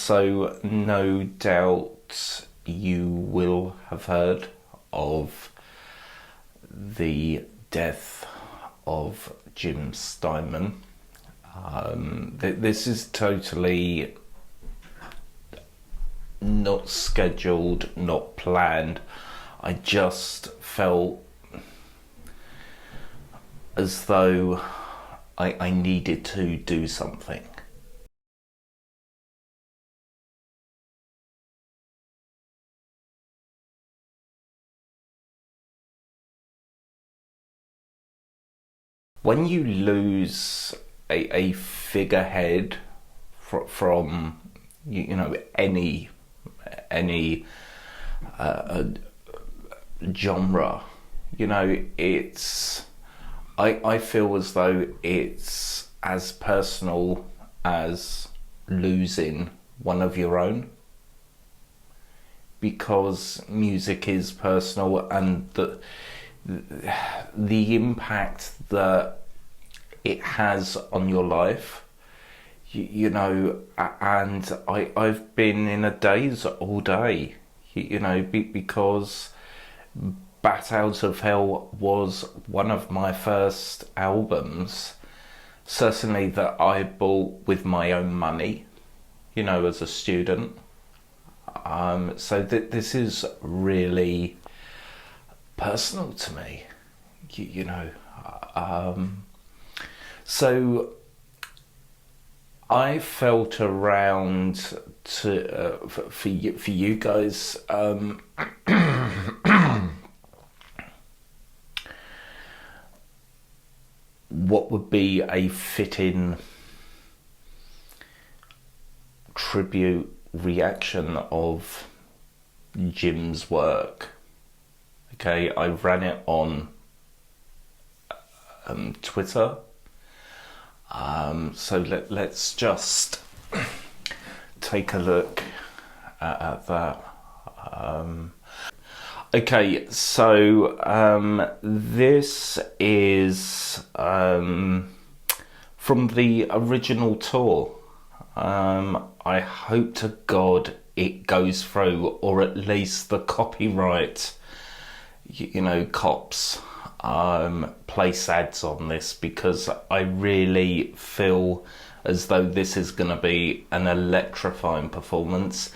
So no doubt you will have heard of the death of Jim Steinman. This is totally not scheduled, not planned. I just felt as though I needed to do something. When you lose a figurehead from any genre, it's I feel as though it's as personal as losing one of your own, because music is personal, and the impact that it has on your life, and I've been in a daze all day, because Bat Out of Hell was one of my first albums, certainly that I bought with my own money, as a student. So this is really personal to me, so I felt around to for you guys, what would be a fitting tribute reaction of Jim's work. Okay, I ran it on Twitter. So let's just take a look at that. Okay, so this is from the original tour. I hope to God it goes through, or at least the copyright, cops place ads on this, because I really feel as though this is going to be an electrifying performance.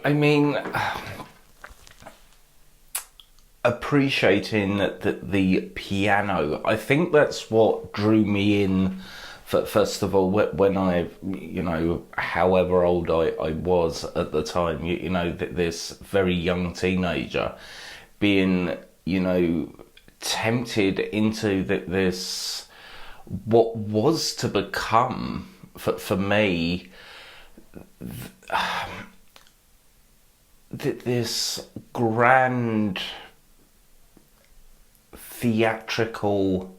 I mean, appreciating the piano, I think that's what drew me in, first of all, when I, however old I was at the time, this very young teenager, being, tempted into this, what was to become, for me, this grand theatrical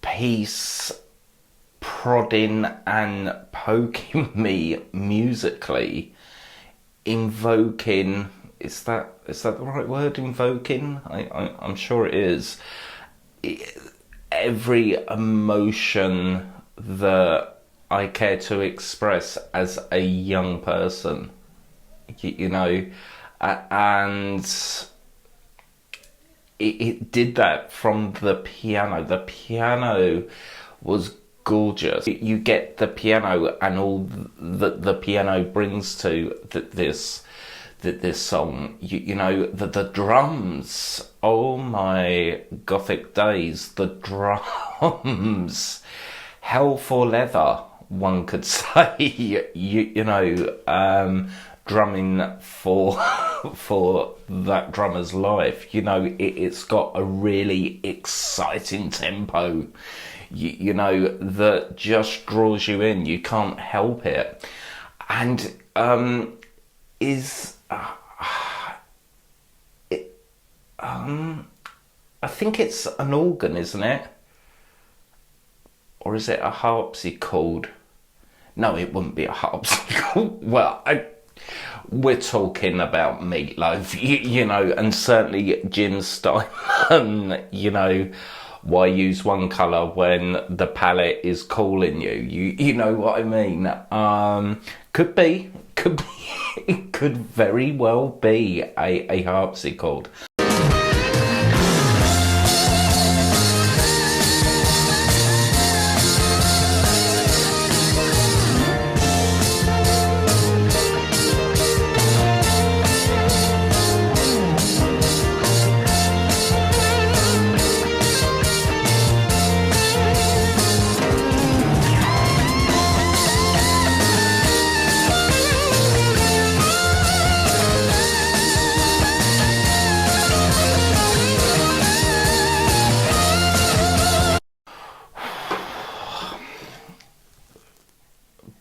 piece, prodding and poking me musically, invoking, is that the right word, invoking? I'm sure it is. Every emotion that I care to express as a young person, and it did that from the piano. The piano was gorgeous. You get the piano and all that the piano brings to this song. The drums. Oh my gothic days! The drums. Hell for leather, one could say. drumming for for that drummer's life. You know, it's got a really exciting tempo, you know, that just draws you in. You can't help it. And I think it's an organ, isn't it? Or is it a harpsichord? No, it wouldn't be a harpsichord. Well, we're talking about Meatloaf, you know, and certainly Jim Steinman, you know, why use one colour when the palette is calling you? You know what I mean? Could be, it could very well be a harpsichord.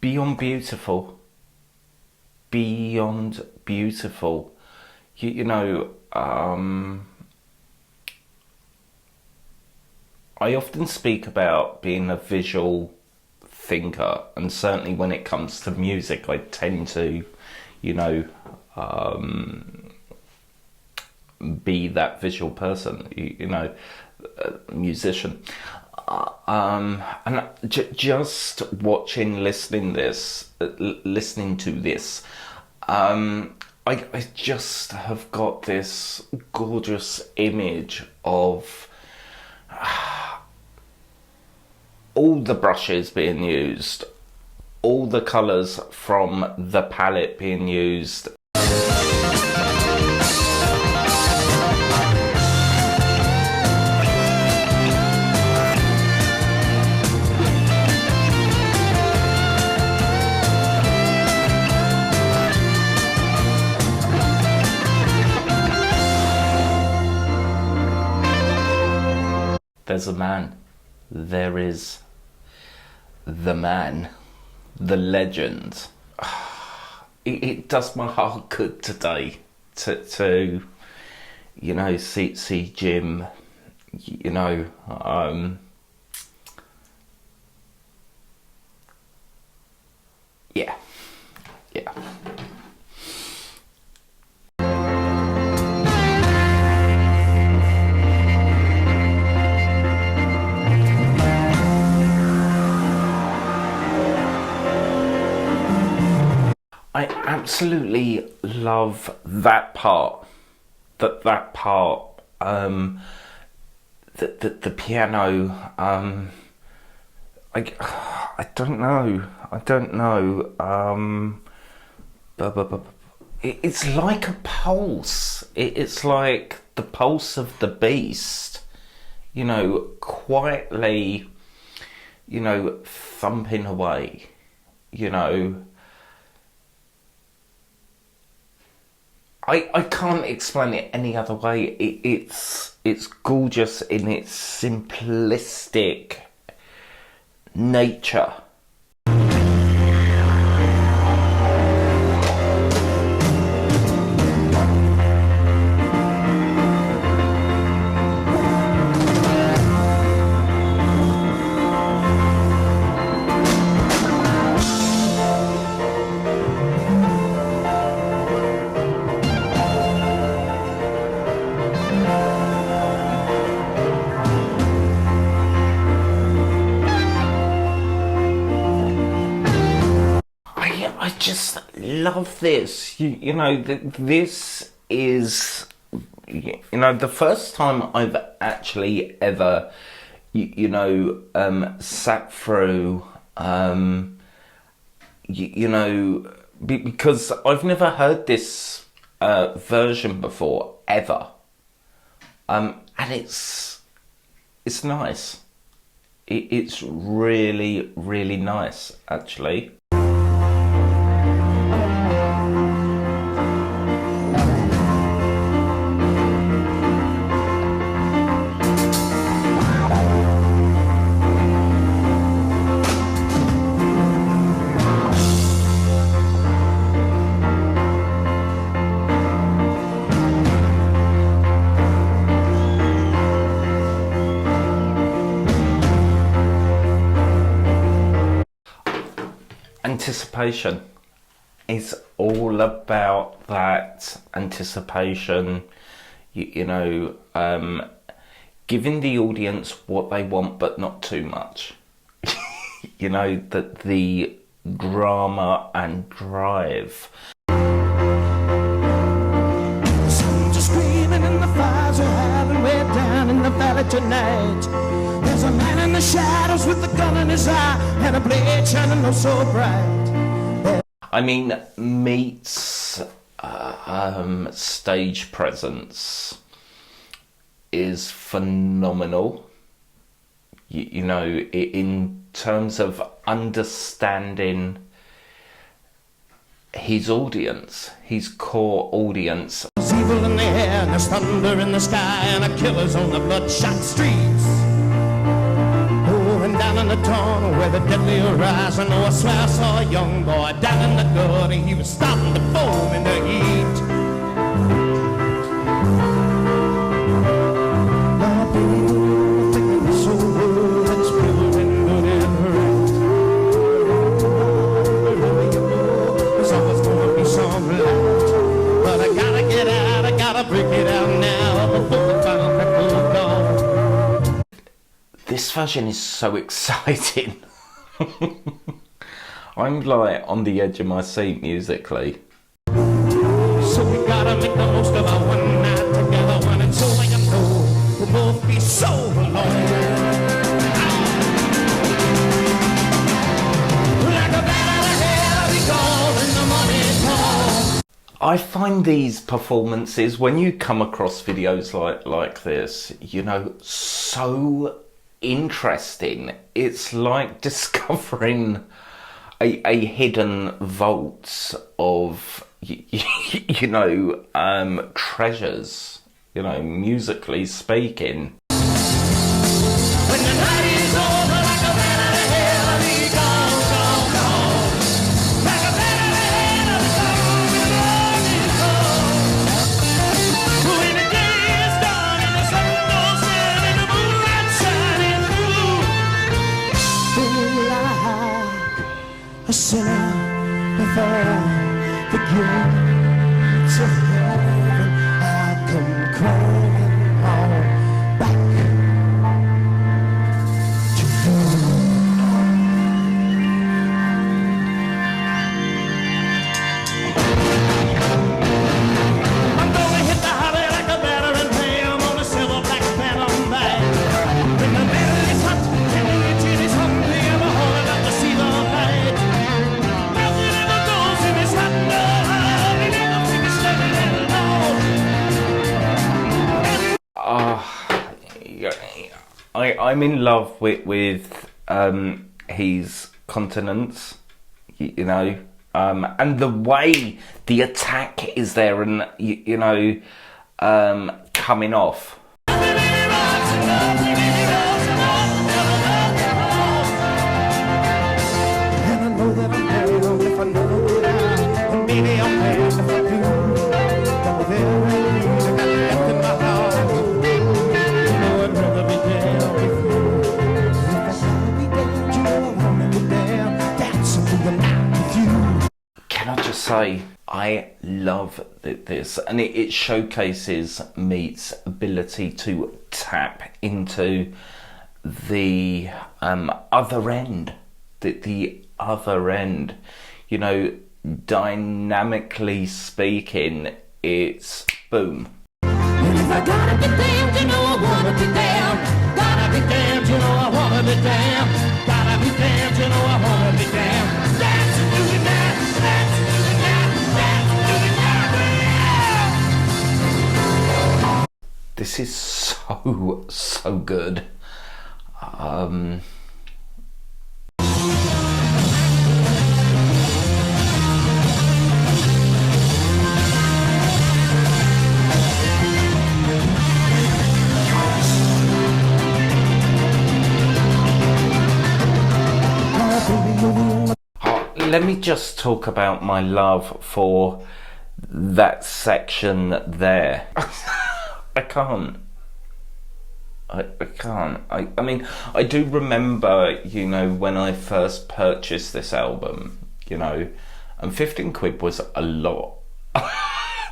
Beyond beautiful. Beyond beautiful. You know, I often speak about being a visual thinker, and certainly when it comes to music, I tend to, you know, be that visual person, you know, musician. And just watching, listening to this, I just have got this gorgeous image of all the brushes being used, all the colours from the palette being used. There's a man. There is the man, the legend. It does my heart good today to you know, see Jim, you know, yeah. I absolutely love that part. That part. The piano. I don't know. It's like a pulse. It's like the pulse of the beast. You know, quietly. You know, thumping away. You know. I can't explain it any other way. It's gorgeous in its simplistic nature. I just love this. You know, this is, you know, the first time I've actually ever, you know, sat through, you know, because I've never heard this version before, ever. And it's nice. It's really, really nice, actually. anticipation. It's all about that anticipation, you know, giving the audience what they want, but not too much. You know, that the drama and drive. The sounds are screaming and the fires are howling way down in the valley tonight. There's a man in the shadows with a gun in his eye and a blade shining oh so bright. I mean, Meat's stage presence is phenomenal. You know, in terms of understanding his audience, his core audience. There's evil in the air and there's thunder in the sky and a killer's on the bloodshot streets. Oh, and down in the tunnel where the deadly horizon, oh, I swear I saw a young boy down in the gutter. He was starting to foam in the heat. This version is so exciting. I'm like on the edge of my seat musically. So we gotta make the most of our one night together, when it's over, you know, we'll both be so alone. Like a bat out of hell, we go in the morning time. I find these performances, when you come across videos like this, you know, so interesting. It's like discovering a hidden vault of you know, treasures, you know, musically speaking. When the night is over, like a bat out of hell, we go, go, go. Like a bat out of hell, we go, when the day is done and the sun goes down and the moonlight shining through, feel like a sinner before the gates of heaven. I come crawling on back to you. I'm gonna hit the highway like a battering ram on a silver black phantom bag. When the metal is hot and the engine is hungry, I'm hauling up to see the fight. Nothing ever goes in this hot love, we never think it's standing alone. I'm in love with his continence, you know, and the way the attack is there and, you know, coming off. And I know that I'm down if I know it out, and maybe I'm mad if I do. But with every reason I got left in my heart, you know I'd rather be down with you. If I gotta be down, you know I wanna be down, dancing through the night with you. Can I just say, I love this, and it showcases Meat's ability to tap into the other end, the other end. You know, dynamically speaking, it's boom. And if I gotta be damned, you know I wanna be damned. Gotta be damned, you know I wanna be damned. Gotta be damned, you know I wanna be damned. Dancing through the night, dancing through the night, dancing through the night. This is so good. Let me just talk about my love for that section there. I can't. I can't. I mean, I do remember, you know, when I first purchased this album, you know, and 15 quid was a lot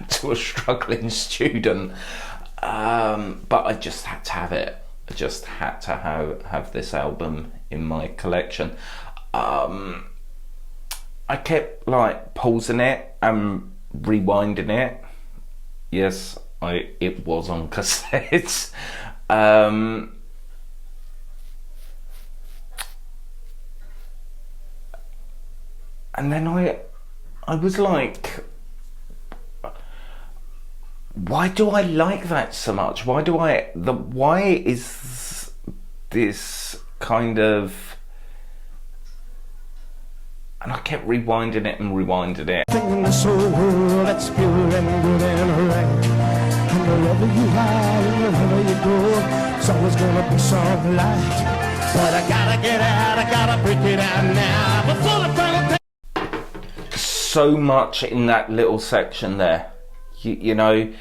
to a struggling student, but I just had to have it. I just had to have this album in my collection. I kept like pausing it and rewinding it. Yes, it was on cassette. And then I was like, why do I like that so much? Why is this kind of... And I kept rewinding it and rewinding it. In this whole world that's pure and good and right. And wherever you are and wherever you go, it's always gonna be some light. But I gotta get out, I gotta break it out now before the final day. So much in that little section there, you know,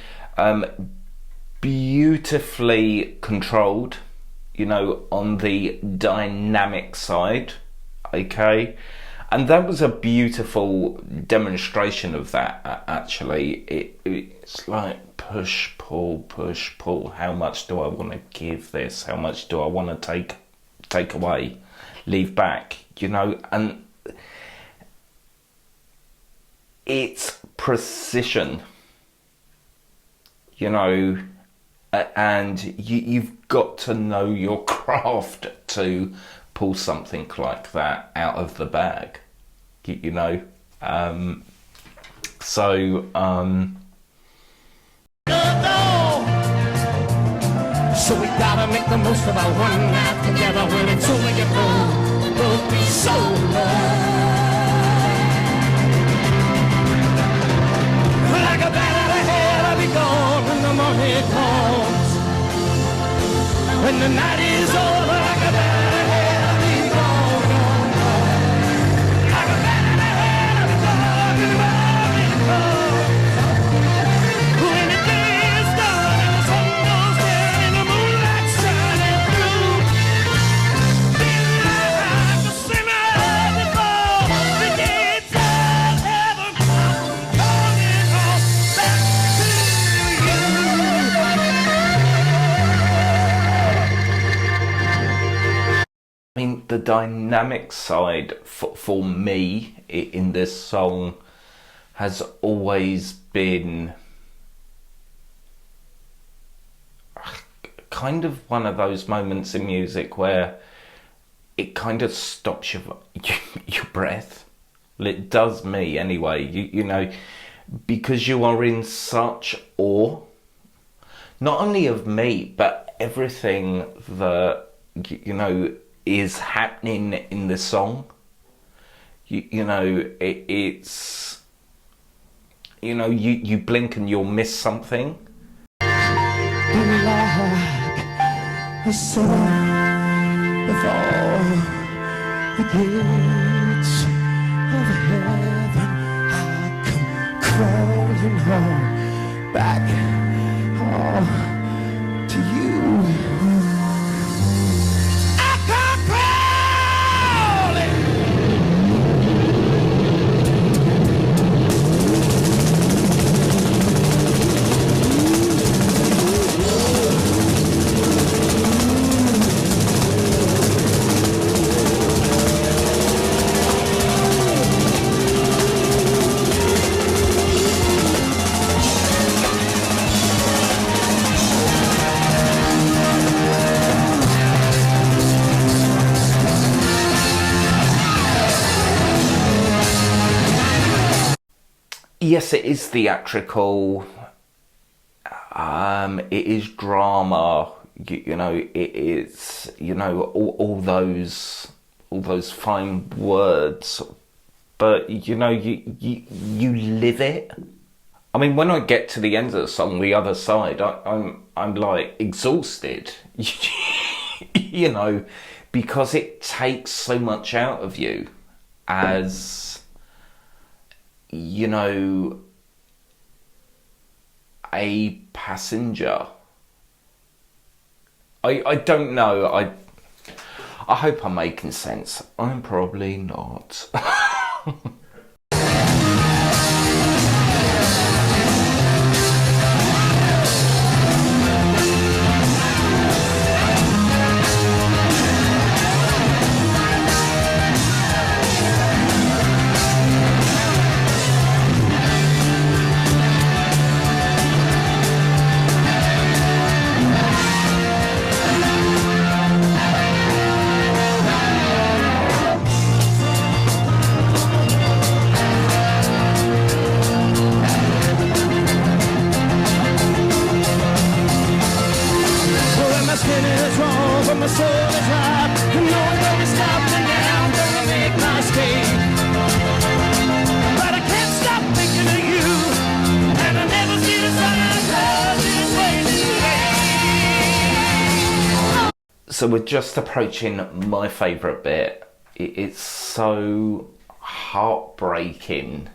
beautifully controlled, you know, on the dynamic side, okay. And that was a beautiful demonstration of that, actually. It's like push, pull, push, pull. How much do I want to give this? How much do I want to take away, leave back, you know? And it's precision, you know, and you've got to know your craft to pull something like that out of the bag, you know. So we gotta make the most of our one night together. When it's over, you both be so low. Like a bat out of hell, I'll be gone when the morning comes. When the night is over, like a bat out of hell, I'll be gone, gone, gone. Like a bat out of hell, I'll be gone when the morning comes. When the day is done and the sun goes down and the moonlight shining through, feeling like the sinner before the gates of heaven come calling on back to you. I mean, the dynamic side for me in this song has always been kind of one of those moments in music where it kind of stops your breath. Well, it does me anyway, you know, because you are in such awe, not only of me, but everything that, you know, is happening in the song. You know, it's, you know, you blink and you'll miss something. A sinner before the gates of heaven, I come crawling home, back home to you. I come crawling. Yes, it is theatrical. It is drama. You know, it is. You know, all those fine words, but you know, you live it. I mean, when I get to the end of the song, the other side, I'm like exhausted. You know, because it takes so much out of you as, you know, a passenger. I don't know. I hope I'm making sense. I'm probably not. my soul is right. You know it don't stop me now, gonna make my escape. But I can't stop thinking of you, and I never see the sunrise this way today. So we're just approaching my favourite bit. It's so heartbreaking,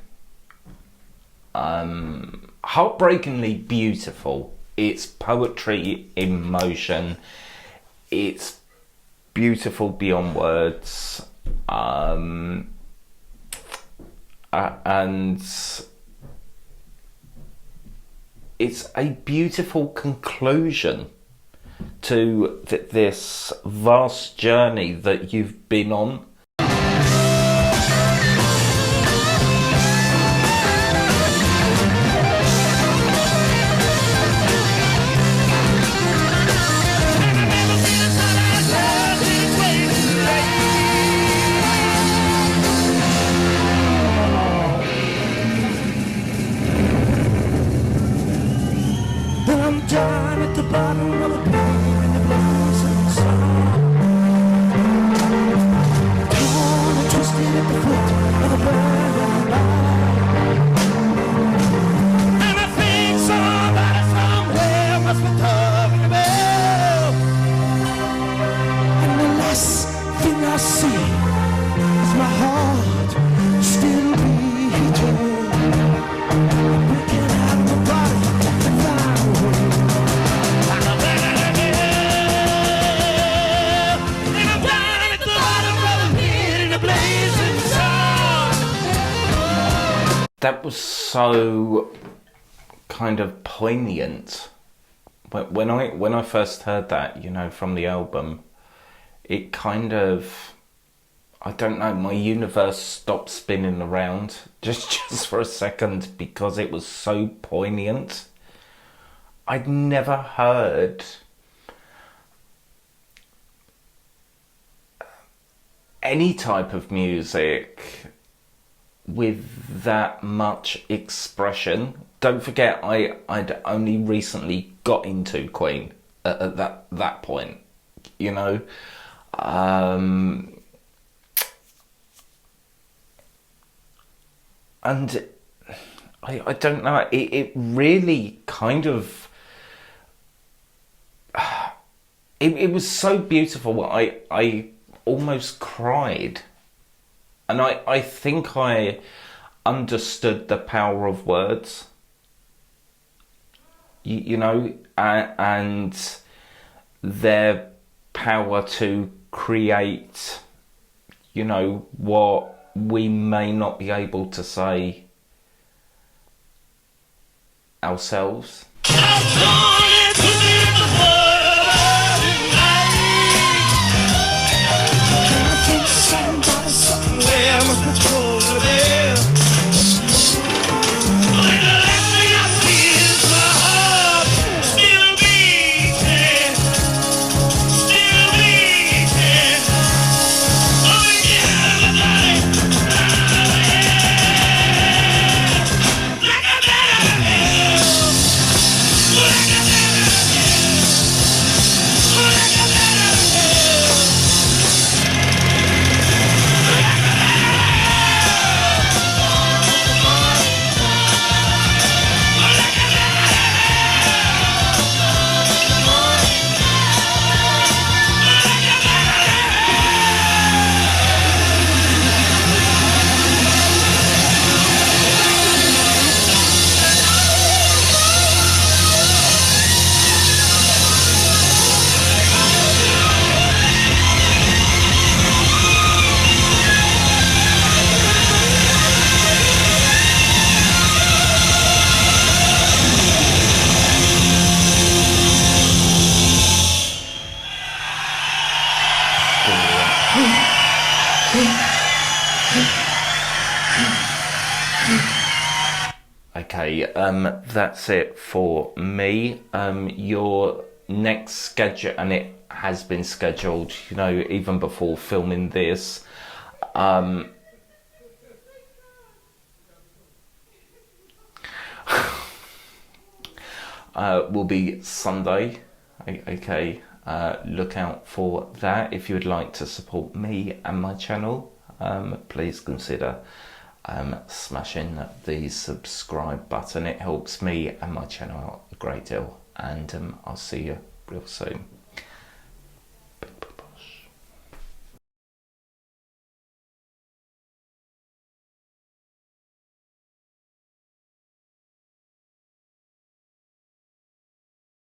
heartbreakingly beautiful. It's poetry in motion. It's beautiful beyond words, and it's a beautiful conclusion to this vast journey that you've been on. I'm down at the bottom of the pain and the blossom sun. Torn and twisted at the foot of the burning line. And I think somebody somewhere must be talking about. And the last thing I see is my heart still beating. Breaking out of my body and flying. That was so kind of poignant. When I first heard that, you know, from the album, it kind of, I don't know, my universe stopped spinning around just for a second because it was so poignant. I'd never heard any type of music with that much expression. Don't forget, I'd only recently got into Queen at that point, you know. And I don't know, it really kind of, it was so beautiful. I almost cried. And I think I understood the power of words, you know, and their power to create, you know, what we may not be able to say ourselves. Okay, that's it for me. Your next schedule, and it has been scheduled, you know, even before filming this. Will be Sunday. Okay. look out for that. If you would like to support me and my channel, please consider smashing the subscribe button. It helps me and my channel out a great deal, and I'll see you real soon.